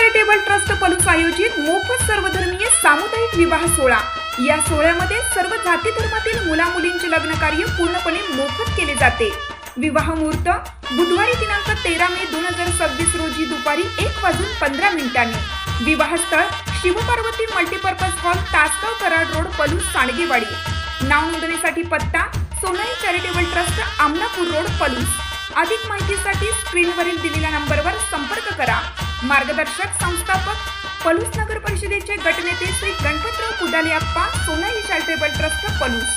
Charitable trust Palus आयोजित मोफत सर्वधर्मीय सामुदायिक विवाह सोहळा। या सोहळ्यामध्ये सर्व जाती धर्मातील मुला मुलींचे लग्न कार्य पूर्णपणे मोफत केले जाते। विवाह मुहूर्त बुधवारी दिनांक 13 मे 2026 रोजी दुपारी 1:15 विवाह स्थळ Shivparvati multipurpose hall, Tasgaon, Karad road, Palus, Sandgewadi. नाव नोंदणीसाठी पत्ता Sonai charitable trust, Amalapur road, Palus. अधिक माहितीसाठी स्क्रीनवरील दिलेल्या नंबरवर संपर्क करा। मार्गदर्शक संस्थापक पलूस नगर परिषदेचे गटनेते श्री गणपतराव पुदाले अप्पा, सोनाई चॅरिटेबल ट्रस्ट, पलूस।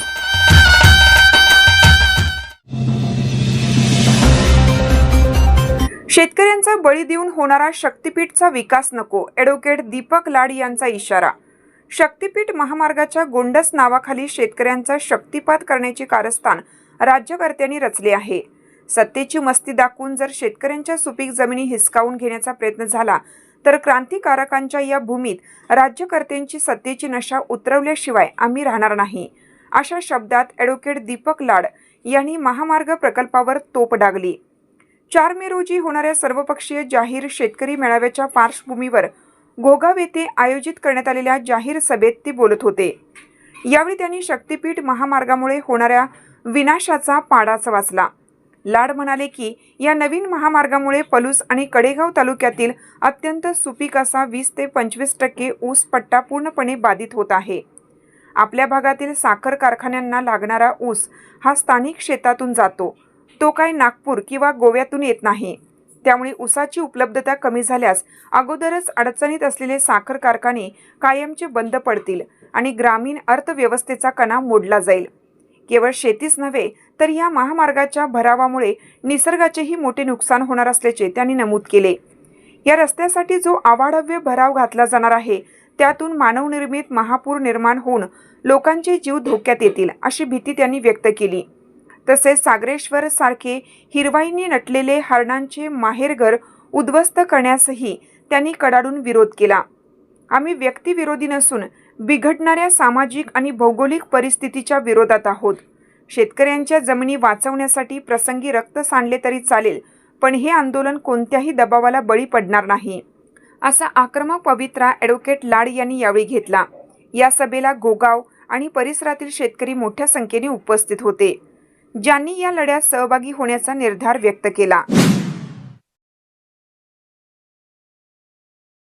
शेतकऱ्यांचा बळी देऊन होणारा शक्तीपीठचा विकास नको, ॲडव्होकेट दीपक लाड यांचा इशारा। शक्तीपीठ महामार्गाच्या गोंडस नावाखाली शेतकऱ्यांचा शक्तिपात करण्याचे कारस्थान राज्यकर्त्यांनी रचले आहे। सत्तेची मस्ती दाखवून जर शेतकऱ्यांच्या सुपीक जमिनी हिसकावून घेण्याचा प्रयत्न झाला तर क्रांतिकारकांच्या या भूमीत राज्यकर्त्यांची सत्तेची नशा उतरवल्याशिवाय आम्ही राहणार नाही, अशा शब्दात ॲडव्होकेट दीपक लाड यांनी महामार्ग प्रकल्पावर तोप डागली। 4 मे रोजी होणाऱ्या सर्वपक्षीय जाहीर शेतकरी मेळाव्याच्या पार्श्वभूमीवर घोगाव येथे आयोजित करण्यात आलेल्या जाहीर सभेत ते बोलत होते। यावेळी त्यांनी शक्तीपीठ महामार्गामुळे होणाऱ्या विनाशाचा पाडाच वाचला। लाड म्हणाले की या नवीन महामार्गामुळे पलूस आणि कडेगाव तालुक्यातील अत्यंत सुपीक असा 20 ते 25% ऊस पट्टा पूर्णपणे बाधित होत आहे। आपल्या भागातील साखर कारखान्यांना लागणारा ऊस हा स्थानिक शेतातून जातो, तो काय नागपूर किंवा गोव्यातून येत नाही। त्यामुळे ऊसाची उपलब्धता कमी झाल्यास अगोदरच अडचणीत असलेले साखर कारखाने कायमचे बंद पडतील आणि ग्रामीण अर्थव्यवस्थेचा कणा मोडला जाईल। केवळ शेतीच नव्हे तर या महामार्गाच्या भरावामुळे निसर्गाचेही मोठे नुकसान होणार असल्याचे त्यांनी नमूद केले। या रस्त्यासाठी जो अवाढव्य भराव घातला जाणार आहे त्यातून मानवनिर्मित महापूर निर्माण होऊन लोकांचे जीव धोक्यात येतील, अशी भीती त्यांनी व्यक्त केली। तसेच सागरेश्वर सारखे हिरवाईने नटलेले हरणांचे माहेरघर उद्ध्वस्त करण्यासही त्यांनी कडाडून विरोध केला। आम्ही व्यक्तिविरोधी नसून बिघडणाऱ्या सामाजिक आणि भौगोलिक परिस्थितीच्या विरोधात आहोत। शेतकऱ्यांच्या जमिनी वाचवण्यासाठी प्रसंगी रक्त सांडले तरी चालेल, पण हे आंदोलन कोणत्याही दबावाला बळी पडणार नाही, असा आक्रमक पवित्रा ॲडव्होकेट लाड यांनी यावेळी घेतला। या सभेला घोगाव आणि परिसरातील शेतकरी मोठ्या संख्येने उपस्थित होते, ज्यांनी या लढ्यात सहभागी होण्याचा निर्धार व्यक्त केला।